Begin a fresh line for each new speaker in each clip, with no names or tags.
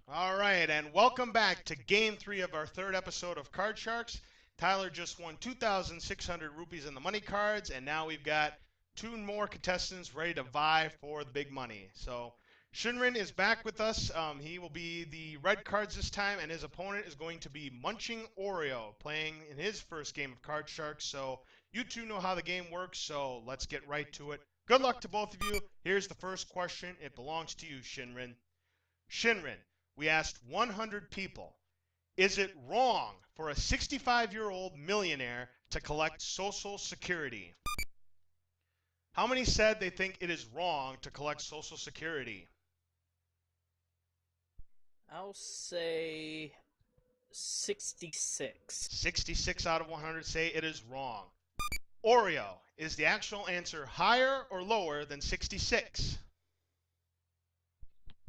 All right, and welcome back to Game 3 of our third episode of Card Sharks. Tyler just won 2,600 rupees in the money cards, and now we've got two more contestants ready to vie for the big money. So Shinrin is back with us. He will be the red cards this time, and his opponent is going to be Munchingoreo, playing in his first game of Card Sharks. So you two know how the game works, so let's get right to it. Good luck to both of you. Here's the first question. It belongs to you, Shinrin. Shinrin, we asked 100 people, is it wrong for a 65-year-old millionaire to collect Social Security? How many said they think it is wrong to collect Social Security?
I'll say 66.
66 out of 100 say it is wrong. Oreo, is the actual answer higher or lower than 66?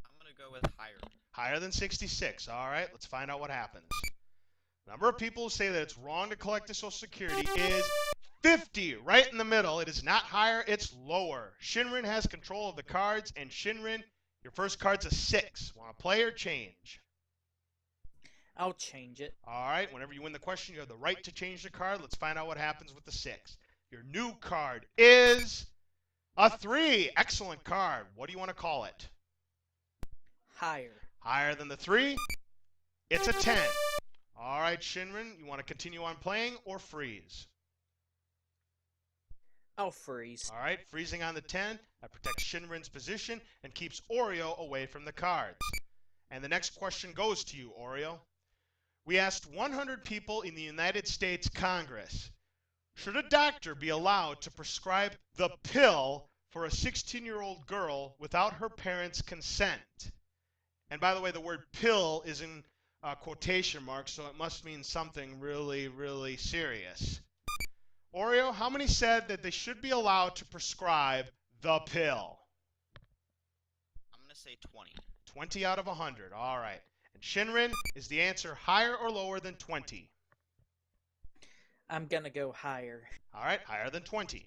I'm going to go with higher.
Higher than 66. All right, let's find out what happens. The number of people who say that it's wrong to collect the Social Security is 50, right in the middle. It is not higher, it's lower. Shinrin has control of the cards, and Shinrin, your first card's a 6. Want to play or change?
I'll change it.
All right, whenever you win the question, you have the right to change the card. Let's find out what happens with the 6. Your new card is a 3. Excellent card. What do you want to call it?
Higher.
Higher than the 3? It's a 10. All right, Shinrin, you want to continue on playing or freeze?
I'll freeze.
All right, freezing on the 10. That protects Shinrin's position and keeps Oreo away from the cards. And the next question goes to you, Oreo. We asked 100 people in the United States Congress, should a doctor be allowed to prescribe the pill for a 16-year-old girl without her parents' consent? And by the way, the word pill is in quotation marks, so it must mean something really, really serious. Oreo, how many said that they should be allowed to prescribe the pill?
I'm going to say 20.
20 out of 100. All right. And Shinrin, is the answer higher or lower than 20?
I'm gonna go higher.
All right, higher than 20.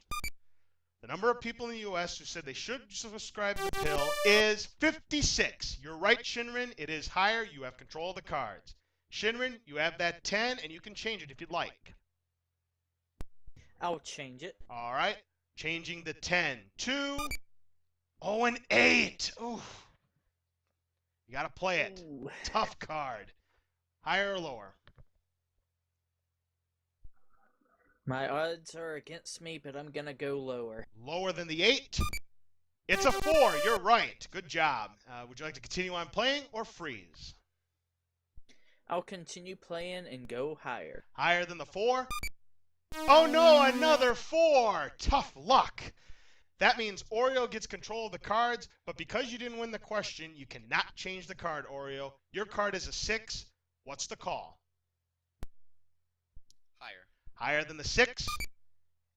The number of people in the U.S. who said they should prescribe the pill is 56. You're right, Shinrin. It is higher. You have control of the cards. Shinrin, you have that 10, and you can change it if you'd like.
I'll change it.
All right, changing the 10 to an 8. Ooh. You got to play it.
Ooh.
Tough card. Higher or lower?
My odds are against me, but I'm gonna go lower.
Lower than the 8? It's a 4. You're right. Good job. Would you like to continue on playing or freeze?
I'll continue playing and go higher.
Higher than the 4? Oh no, another 4! Tough luck. That means Oreo gets control of the cards, but because you didn't win the question, you cannot change the card, Oreo. Your card is a 6. What's the call?
Higher.
Higher than the 6?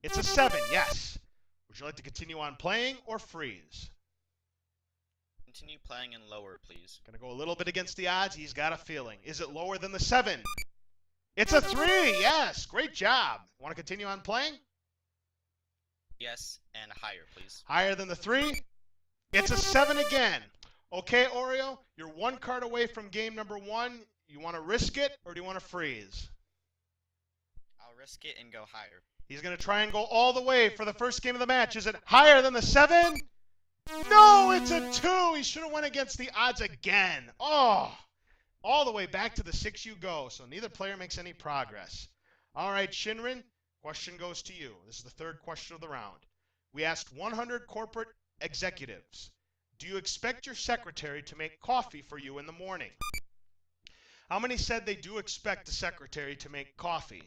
It's a 7, yes. Would you like to continue on playing or freeze?
Continue playing and lower, please.
Gonna go a little bit against the odds. He's got a feeling. Is it lower than the 7? It's a 3, yes. Great job. Want to continue on playing?
Yes, and higher, please.
Higher than the 3? It's a 7 again. Okay, Oreo, you're one card away from game number 1. You want to risk it or do you want to freeze?
I'll risk it and go higher.
He's going to try and go all the way for the first game of the match. Is it higher than the 7? No, it's a 2. He should have went against the odds again. Oh, all the way back to the 6 you go. So neither player makes any progress. All right, Shinrin, question goes to you. This is the third question of the round. We asked 100 corporate executives, do you expect your secretary to make coffee for you in the morning? How many said they do expect the secretary to make coffee?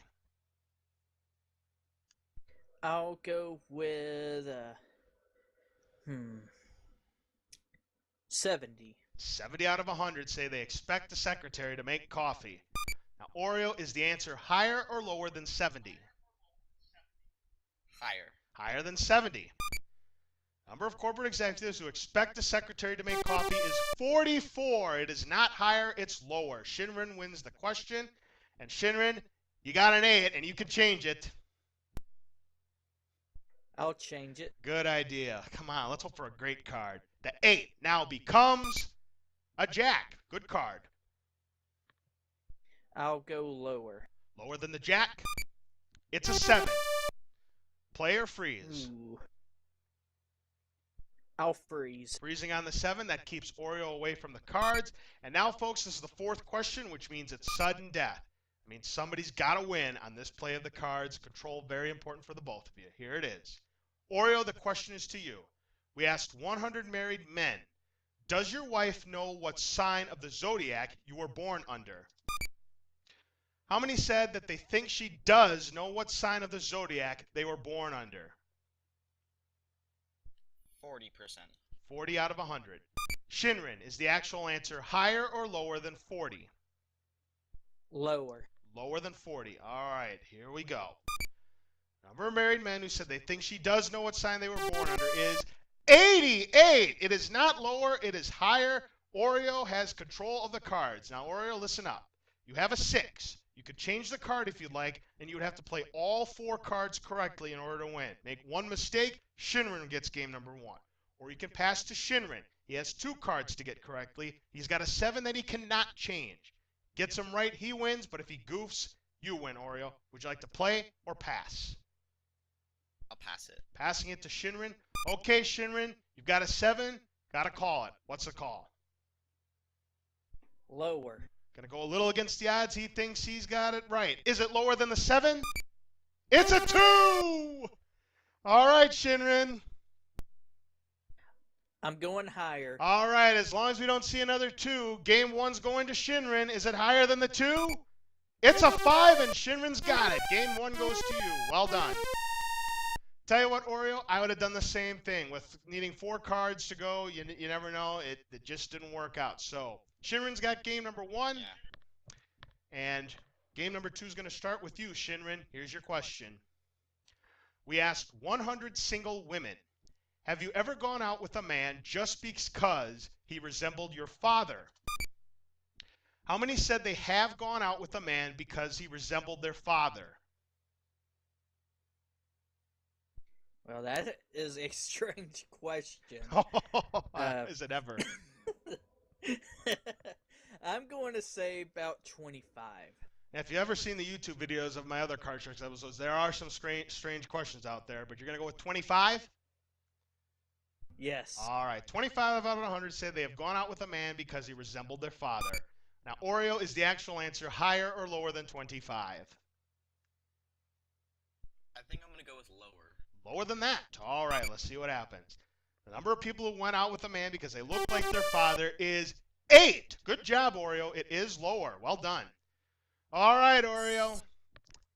I'll go with 70.
70 out of 100 say they expect the secretary to make coffee. Now, Oreo, is the answer higher or lower than 70?
Higher.
Higher than 70. Number of corporate executives who expect the secretary to make coffee is 44. It is not higher, it's lower. Shinrin wins the question. And Shinrin, you got an 8, and you can change it.
I'll change it.
Good idea. Come on, let's hope for a great card. The 8 now becomes A jack. Good card.
I'll go lower.
Lower than the jack. It's a 7. Play or freeze?
Ooh. I'll freeze.
Freezing on the 7. That keeps Oreo away from the cards. And now, folks, this is the 4th question, which means it's sudden death. I mean, somebody's got to win on this play of the cards. Control, very important for the both of you. Here it is. Oreo, the question is to you. We asked 100 married men, does your wife know what sign of the zodiac you were born under? How many said that they think she does know what sign of the zodiac they were born under?
40%.
40 out of 100. Shinrin, is the actual answer higher or lower than 40?
Lower.
Lower than 40. All right, here we go. Number of married men who said they think she does know what sign they were born under is 88. It is not lower, it is higher. Oreo has control of the cards. Now, Oreo, listen up. You have a 6. You could change the card if you'd like, and you would have to play all 4 cards correctly in order to win. Make one mistake, Shinrin gets game number 1. Or you can pass to Shinrin. He has 2 cards to get correctly. He's got a 7 that he cannot change. Gets him right, he wins, but if he goofs, you win, Oreo. Would you like to play or pass?
I'll pass it.
Passing it to Shinrin. Okay, Shinrin, you've got a 7. Got to call it. What's the call?
Lower.
Going to go a little against the odds. He thinks he's got it right. Is it lower than the 7? It's a 2! All right, Shinrin.
I'm going higher.
All right, as long as we don't see another 2, game 1's going to Shinrin. Is it higher than the 2? It's a 5, and Shinrin's got it. Game 1 goes to you. Well done. Tell you what, Oreo, I would have done the same thing. With needing 4 cards to go, you never know. It just didn't work out. So Shinrin's got game number 1.
Yeah.
And game number 2 is going to start with you, Shinrin. Here's your question. We asked 100 single women, have you ever gone out with a man just because he resembled your father? How many said they have gone out with a man because he resembled their father?
Well, that is a strange question.
Is it ever?
I'm going to say about 25.
Now, if you've ever seen the YouTube videos of my other Card Sharks episodes, there are some strange questions out there, but you're going to go with 25?
Yes.
All right. 25 out of 100 say they have gone out with a man because he resembled their father. Now, Oreo, is the actual answer higher or lower than 25?
I think I'm going to go with lower.
Lower than that. All right, let's see what happens. The number of people who went out with a man because they looked like their father is 8. Good job, Oreo. It is lower. Well done. All right, Oreo.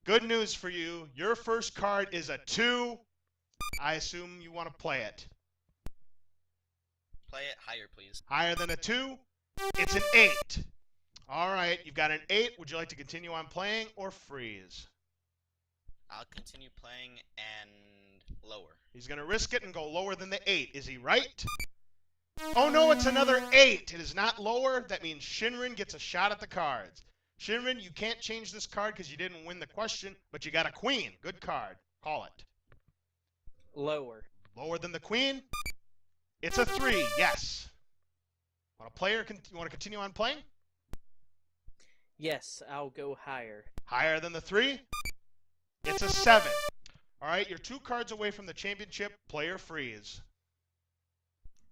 Good news for you. Your first card is a 2. I assume you want to play it.
Play it higher, please.
Higher than a 2? It's an 8. All right, you've got an 8. Would you like to continue on playing or freeze?
I'll continue playing and lower.
He's going to risk it and go lower than the 8. Is he right? Oh, no, it's another 8. It is not lower. That means Shinrin gets a shot at the cards. Shinrin, you can't change this card because you didn't win the question, but you got a queen. Good card. Call it.
Lower.
Lower than the queen? It's a 3. Yes. Want to play or you want to continue on playing?
Yes, I'll go higher.
Higher than the 3? It's a 7. All right, you're 2 cards away from the championship. Play or freeze.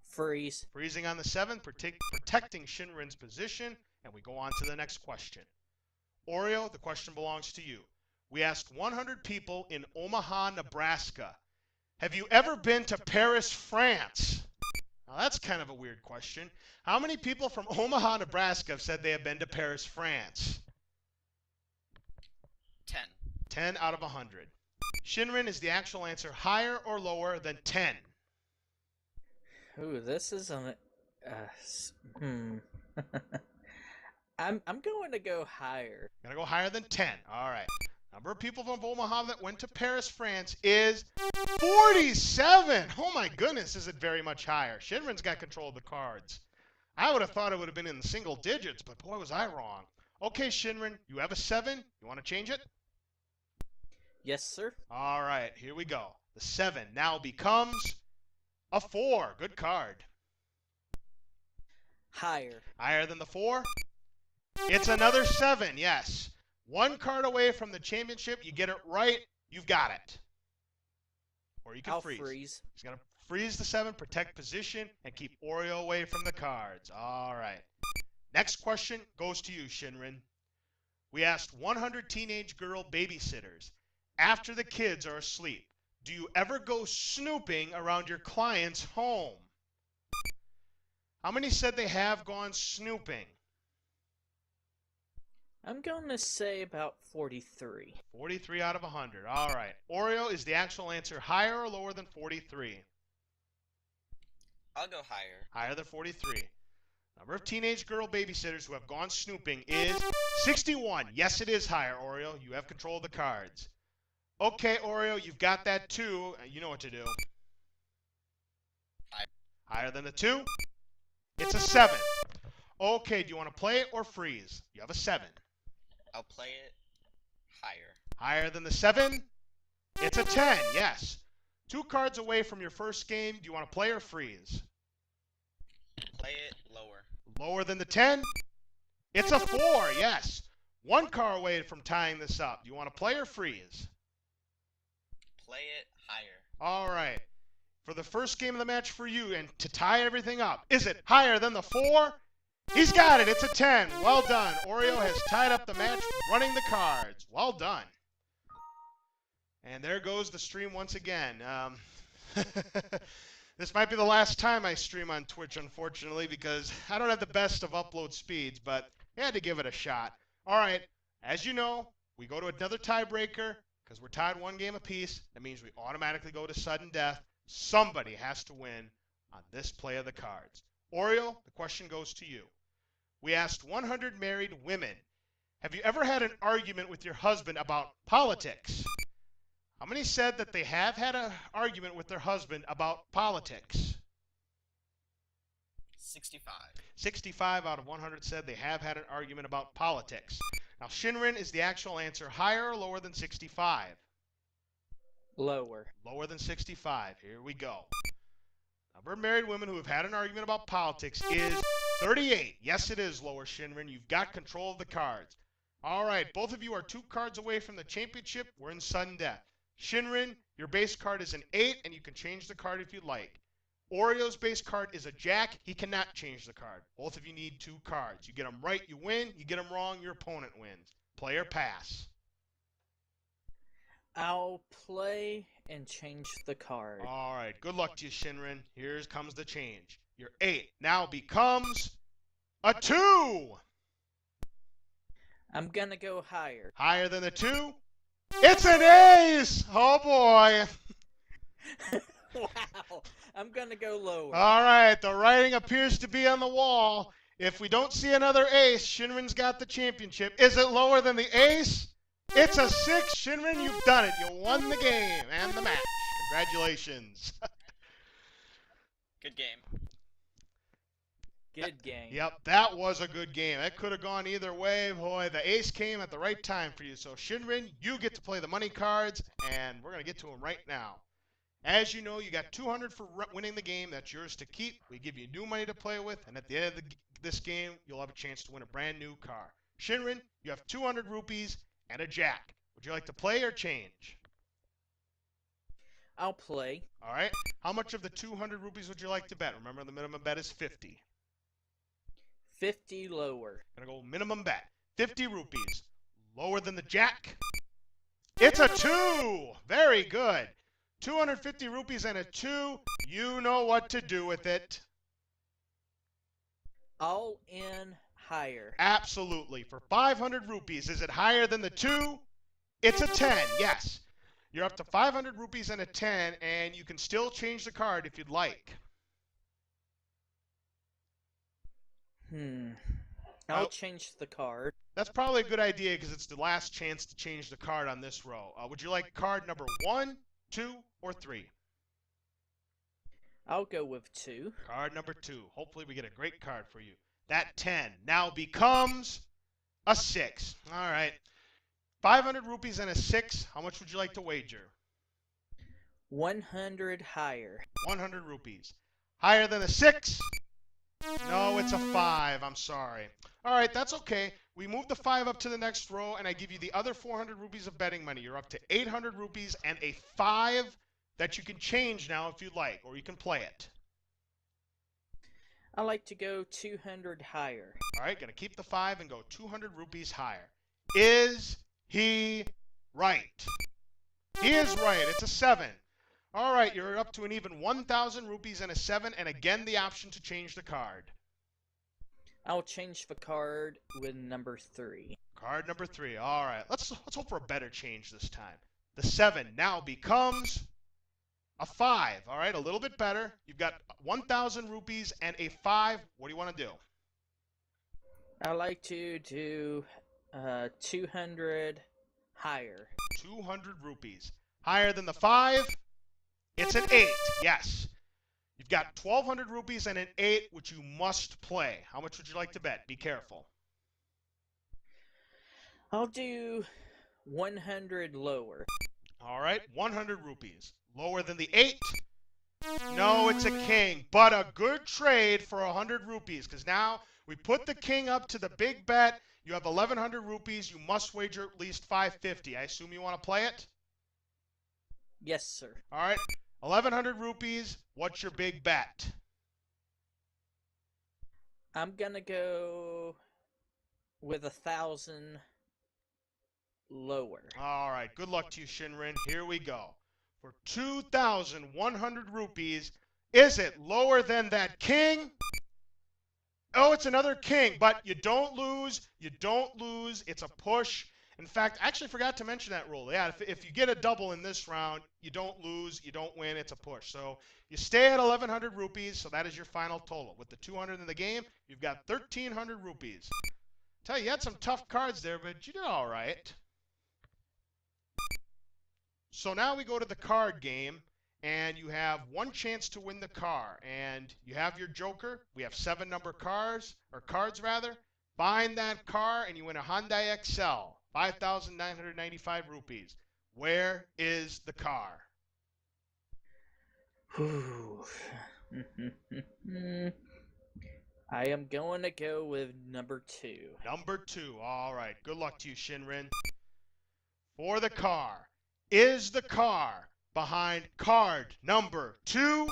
Freeze.
Freezing on the 7, protecting Shinrin's position, and we go on to the next question. Oreo, the question belongs to you. We asked 100 people in Omaha, Nebraska, have you ever been to Paris, France? Now, that's kind of a weird question. How many people from Omaha, Nebraska have said they have been to Paris, France?
10.
10 out of 100. Shinrin, is the actual answer higher or lower than 10?
Ooh, this is a I'm going to go higher.
Gonna go higher than 10. All right. Number of people from Omaha that went to Paris, France is 47. Oh my goodness, is it very much higher? Shinrin's got control of the cards. I would have thought it would have been in the single digits, but boy, was I wrong. Okay, Shinrin, you have a 7. You want to change it?
Yes, sir.
All right, here we go. The 7 now becomes a 4. Good card.
Higher.
Higher than the 4? It's another 7, yes. One card away from the championship. You get it right, you've got it. Or you can
I'll
freeze.
freeze.
He's going to freeze the 7, protect position, and keep Oreo away from the cards. All right. Next question goes to you, Shinrin. We asked 100 teenage girl babysitters, after the kids are asleep, do you ever go snooping around your client's home? How many said they have gone snooping?
I'm going to say about 43.
43 out of 100. All right. Oreo, is the actual answer higher or lower than 43?
I'll go higher.
Higher than 43. Number of teenage girl babysitters who have gone snooping is 61. Yes, it is higher, Oreo. You have control of the cards. Okay, Oreo, you've got that 2. You know what to do. Higher than a 2? It's a 7. Okay, do you want to play it or freeze? You have a 7.
I'll play it higher.
Higher than the 7? It's a 10, yes. 2 cards away from your first game. Do you want to play or freeze?
Play it lower.
Lower than the 10? It's a 4, yes. 1 card away from tying this up. Do you want to play or freeze?
Play it higher.
All right. For the first game of the match for you, and to tie everything up, is it higher than the 4? He's got it. It's a 10. Well done. Oreo has tied up the match running the cards. Well done. And there goes the stream once again. This might be the last time I stream on Twitch, unfortunately, because I don't have the best of upload speeds, but I had to give it a shot. All right. As you know, we go to another tiebreaker because we're tied 1 game apiece. That means we automatically go to sudden death. Somebody has to win on this play of the cards. Oreo, the question goes to you. We asked 100 married women, have you ever had an argument with your husband about politics? How many said that they have had an argument with their husband about politics?
65.
65 out of 100 said they have had an argument about politics. Now, Shinrin, is the actual answer higher or lower than 65?
Lower.
Lower than 65. Here we go. Number of married women who have had an argument about politics is 38. Yes, it is lower, Shinrin. You've got control of the cards. All right, both of you are 2 cards away from the championship. We're in sudden death. Shinrin, your base card is an 8, and you can change the card if you'd like. Oreo's base card is a jack. He cannot change the card. Both of you need 2 cards. You get them right, you win. You get them wrong, your opponent wins. Play or pass.
I'll play and change the card.
All right, good luck to you, Shinrin. Here comes the change. Your 8 now becomes a 2.
I'm going to go higher.
Higher than the 2? It's an ace! Oh, boy.
Wow. I'm going to go lower.
All right, the writing appears to be on the wall. If we don't see another ace, Shinrin's got the championship. Is it lower than the ace? It's a 6. Shinrin, you've done it. You won the game and the match. Congratulations.
Good game.
Good game.
Yep, that was a good game. That could have gone either way. Boy, the ace came at the right time for you. So, Shinrin, you get to play the money cards, and we're going to get to them right now. As you know, you got 200 for winning the game. That's yours to keep. We give you new money to play with, and at the end of this game, you'll have a chance to win a brand new car. Shinrin, you have 200 rupees and a jack. Would you like to play or change?
I'll play.
All right. How much of the 200 rupees would you like to bet? Remember, the minimum bet is 50.
50 lower.
Gonna go minimum bet. 50 rupees. Lower than the jack. It's a 2. Very good. 250 rupees and a 2. You know what to do with it.
All in higher.
Absolutely. For 500 rupees, is it higher than the 2? It's a 10. Yes. You're up to 500 rupees and a 10, and you can still change the card if you'd like.
I'll change the card.
That's probably a good idea because it's the last chance to change the card on this row. Would you like card number 1, 2, or 3?
I'll go with 2.
Card number 2. Hopefully we get a great card for you. That 10 now becomes a 6. All right. 500 rupees and a 6. How much would you like to wager?
100 higher.
100 rupees. Higher than a 6? No, it's a 5. I'm sorry. All right, that's okay. We move the 5 up to the next row, and I give you the other 400 rupees of betting money. You're up to 800 rupees and a 5 that you can change now if you'd like, or you can play it.
I like to go 200 higher.
All right, going to keep the 5 and go 200 rupees higher. Is he right? He is right. It's a 7. All right, you're up to an even 1,000 rupees and a 7, and again the option to change the card.
I'll change the card with number 3.
Card number 3. All right, let's hope for a better change this time. The 7 now becomes a 5. All right, a little bit better. You've got 1,000 rupees and a 5. What do you want to do?
I like to do 200 higher.
200 rupees. Higher than the 5? It's an 8. Yes. You've got 1,200 rupees and an 8, which you must play. How much would you like to bet? Be careful.
I'll do 100 lower.
All right, 100 rupees. Lower than the 8? No, it's a king, but a good trade for 100 rupees, because now we put the king up to the big bet. You have 1,100 rupees. You must wager at least 550. I assume you want to play it?
Yes, sir.
All right, 1,100 rupees. What's your big bet?
I'm gonna go with 1,000 lower.
All right, good luck to you, Shinrin. Here we go. For 2,100 rupees, is it lower than that king? Oh, it's another king, but you don't lose. You don't lose. It's a push. In fact, I actually forgot to mention that rule. Yeah, if you get a double in this round, you don't lose, you don't win, it's a push. So you stay at 1,100 rupees, so that is your final total. With the 200 in the game, you've got 1,300 rupees. Tell you, you had some tough cards there, but you did all right. So now we go to the card game, and you have one chance to win the car. And you have your joker. We have 7 number cards, or cards rather. Bind that car, and you win a Hyundai Excel. 5,995 rupees. Where is the car?
I am going to go with number 2.
Number 2. All right. Good luck to you, Shinrin. For the car. Is the car behind card number 2?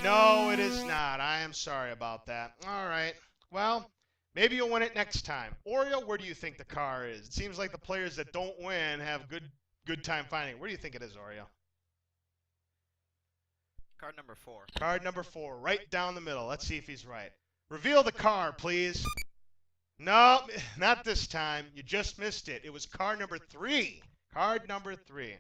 No, it is not. I am sorry about that. All right. Well, maybe you'll win it next time. Oreo, where do you think the car is? It seems like the players that don't win have good time finding it. Where do you think it is, Oreo?
Card number 4.
Card number 4, right down the middle. Let's see if he's right. Reveal the car, please. No, not this time. You just missed it. It was card number 3. Card number 3.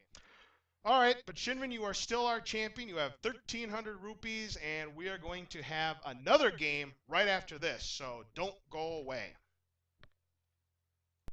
All right, but Shinrin, you are still our champion. You have 1,300 rupees, and we are going to have another game right after this, so don't go away.